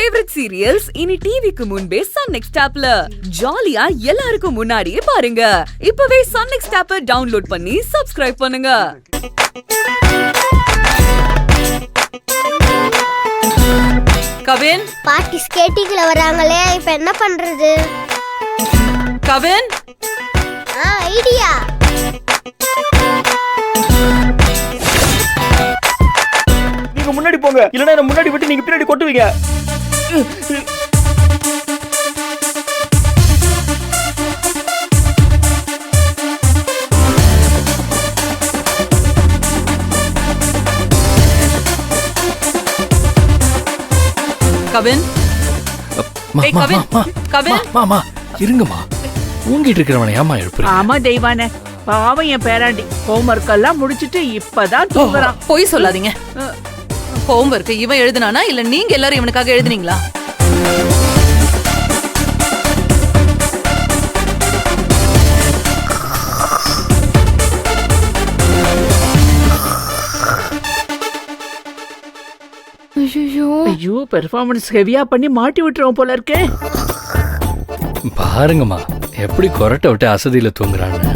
Favourite serials இனி டிவிக்கு முன்பே சன் நெக்ஸ்ட் ஆப்ல ஜாலியா எல்லாருக்கும் முன்னாடியே பாருங்க. இப்பவே சன் நெக்ஸ்ட் ஆப்பை டவுன்லோட் பண்ணி சப்ஸ்கிரைப் பண்ணுங்க. கவின், பாட்டி ஸ்கேட்டிங்ல வராங்களே, இப்ப என்ன பண்றது? கவின், ஐடியா. நீங்க முன்னாடி போங்க, இல்லனா நான் முன்னாடி விட்டு நீங்க பின்னாடி கொட்டுவீங்க. கவின், மாமா இருங்கம்மா, தூங்கிட்டு இருக்கிறவனை ஏமா எழுப்புறீங்க? ஆமா தெய்வானே, பாவம் என் பேராண்டி ஹோம்வொர்க் எல்லாம் முடிச்சிட்டு இப்பதான் தூங்குறான். போய் சொல்லாதீங்க. ஹோம்வொர்க் இவன் எழுதுனானா இல்ல நீங்க எல்லாரும் இவனுக்காக எழுதுனீங்களா? ஐயோ, பெர்ஃபார்மன்ஸ் ஹெவியா பண்ணி மாட்டி விட்டுறோம் போல இருக்கே. பாருங்கம்மா எப்படி கொரட்டை விட்டு அசதியில தூங்குறான்னு.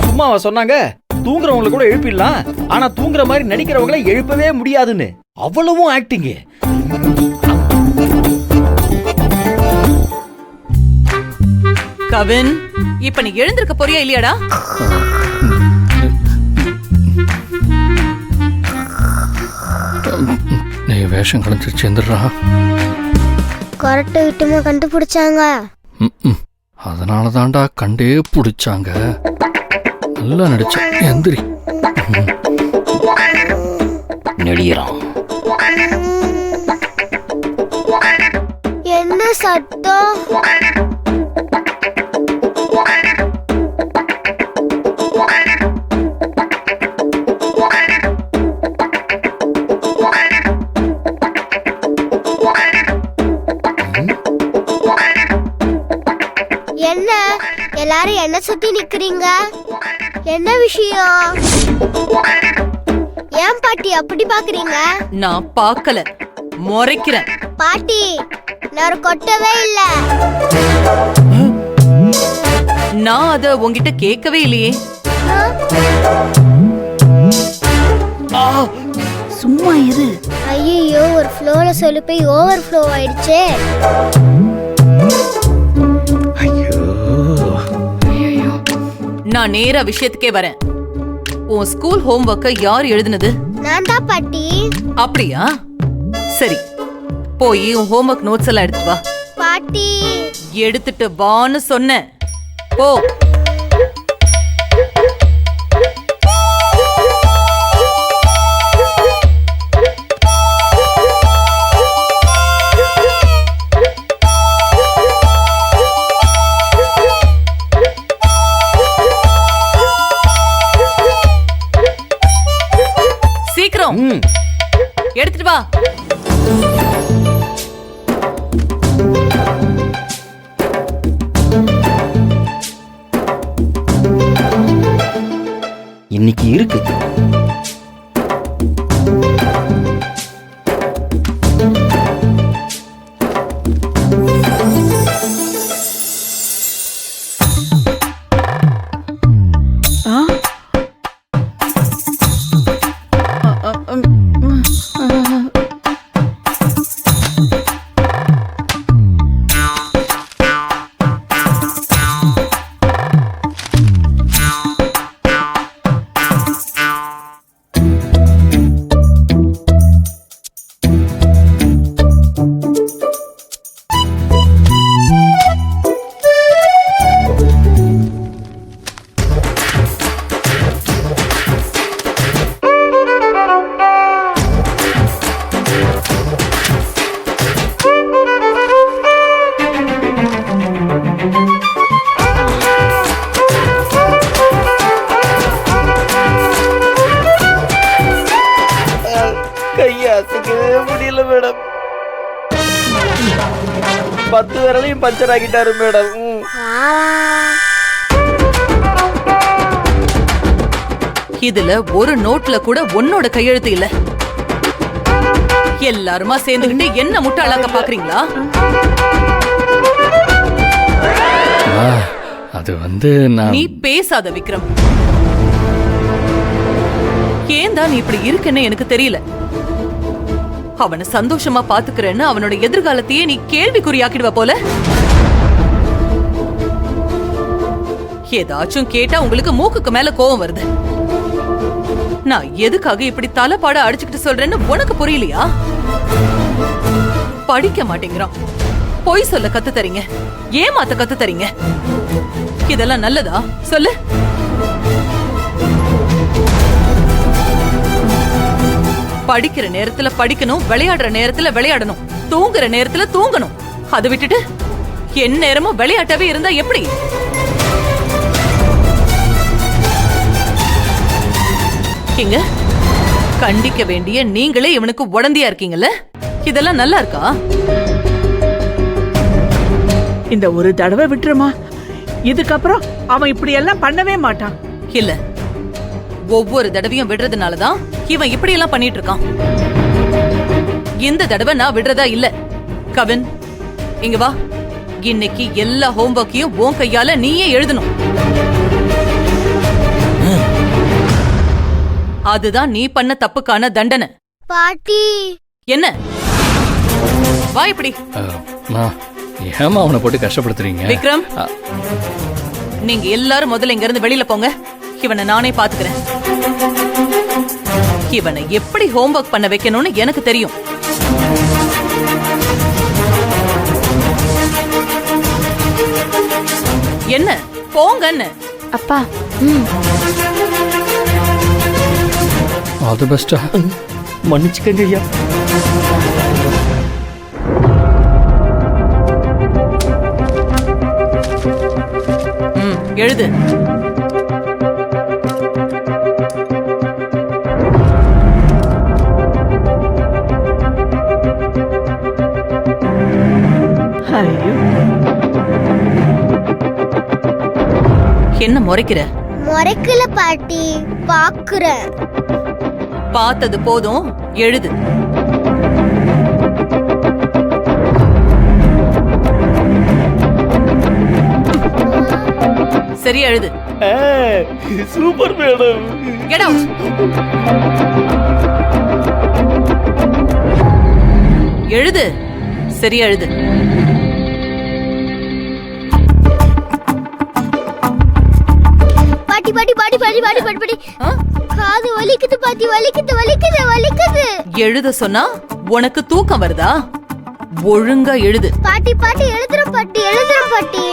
சும்மா சொன்னாங்க தூங்குறவங்களை கூட எழுப்பிடலாம், ஆனா தூங்குற மாதிரி நடிக்கிறவங்களை எழுப்பவே முடியாதுன்னு. அவ்வளவும் ஆக்டிங். கவின், இப்ப நீ எழுந்திருக்க போறியா இல்லையாடா? நீ வேஷம் கலந்து சேர்ந்துடுறா. கொரட்டை விட்டுமா கண்டுபிடிச்சாங்க. அதனால தான்டா கண்டே பிடிச்சாங்க. நல்லா நடிச்ச, எந்திரி. நடிகிறான். என்ன சத்தம்? என்ன எல்லாரும் என்ன சுத்தி நிக்கிறீங்க? என்ன விஷயம்? ஏன் பாட்டி அப்படி பாக்குறீங்க? நான் பார்க்கல, முறைக்கிறேன். பாட்டி, நான் கொட்டவே இல்ல. நான் அத உன்கிட்ட கேட்கவே இல்லையே. சும்மா இரு. ஐயோ, ஒரு ஃப்ளோல சொல்லி போய் ஓவர் ஃப்ளோ ஆயிடுச்சே. நான் நேரா விஷயத்துக்கே வரேன். உன் ஸ்கூல் ஹோம்வொர்க்க யார் எழுதுனது? நான் தான் பாட்டி. அப்படியா? சரி, போய் உன் ஹோம்வொர்க் நோட்ஸ் எல்லாம் எடுத்து வா. பாட்டி, எடுத்துட்டு வான்னு சொன்னேன். போ. சீக்கிரம் எடுத்துட்டு வா. இன்னைக்கு இருக்கு. முடியல மேடம். 10 விரலையும் பஞ்சர் ஆகிட்டாரு மேடம். இதுல ஒரு நோட்ல கூட உன்னோட கையெழுத்து இல்ல. எல்லாருமா சேர்ந்துகிட்டு என்ன முட்டாளாக்க பாக்குறீங்களா? அம்மா, அது வந்து நீ பேசாத விக்ரம். ஏன் தான் நீ இப்படி இருக்குன்னு எனக்கு தெரியல. அவனை சந்தோஷமா பாத்துக்கிறேன்னு அவனோட எதிர்காலத்தையே நீ கேள்விக்குறியாக்கிடுவ போல. ஏதாச்சும் கேட்டா உங்களுக்கு மூக்குக்கு மேல கோவம் வருது. நான் எதுக்காக இப்படி தலைப்பாட அடிச்சுக்கிட்டு சொல்றேன்னு உனக்கு புரியலையா? படிக்க மாட்டேங்கிறான், பொய் சொல்ல கத்து தரீங்க, ஏமாத்த கத்து தரீங்க. இதெல்லாம் நல்லதா சொல்லு? படிக்கிற நேரத்துல படிக்கணும், விளையாடுற நேரத்துல விளையாடணும், தூங்குற நேரத்துல தூங்கணும். அதை விட்டுட்டு என் நேரமும் விளையாட்டவே இருந்தா எப்படி? இங்க கண்டிக்க வேண்டிய நீங்களே இவனுக்கு உடந்தையா இருக்கீங்கல்ல? இதெல்லாம் நல்லா இருக்கா? இந்த ஒரு தடவை விட்டுருமா, இதுக்கப்புறம் அவன் இப்படி எல்லாம் பண்ணவே மாட்டான். இல்ல, ஒவ்வொரு தடவையும் விடுறதுனாலதான் இவன் இப்படி எல்லாம் பண்ணிட்டு இருக்கான். இந்த தடவை நான் விடுறதா இல்ல. கவின், இங்க வா. இன்னைக்கு எல்லா ஹோம்வொர்க்கையும் உன் கையால நீயே எழுதணும். அதுதான் நீ பண்ண தப்புக்கான தண்டனை. பாட்டி என்ன வா இப்படி. ஏமா அவனை போட்டு கஷ்டப்படுத்துறீங்க? விக்ரம், நீங்க எல்லாரும் முதல்ல இங்க இருந்து வெளியில போங்க. இவனை நானே பாத்துக்கிறேன். இவனை எப்படி ஹோம்வொர்க் பண்ண வைக்கணும்னு எனக்கு தெரியும். என்ன போங்கன்னு? அப்பா ஆல் தி பெஸ்டா. மன்னிச்சுக்கங்க ஐயா. எழுது. ஐயோ, என்ன முறைக்கிற? முறைக்கல பாட்டி, பாக்குறேன். பார்த்தது போதும், எழுது. சரி எழுது. Super madam. Get out. எழுது. சரி எழுது. பாட்டி பாட்டி பாட்டி பாட்டி பாட்டி பாட்டி பாட்டி காது வலிக்குது பாட்டி, வலிக்குது வலிக்குது வலிக்குது. எழுத சொன்னா உனக்கு தூக்கம் வருதா? ஒழுங்கா எழுது. பாட்டி பாட்டி எழுதுறேன் பாட்டி, எழுதுறேன் பாட்டி.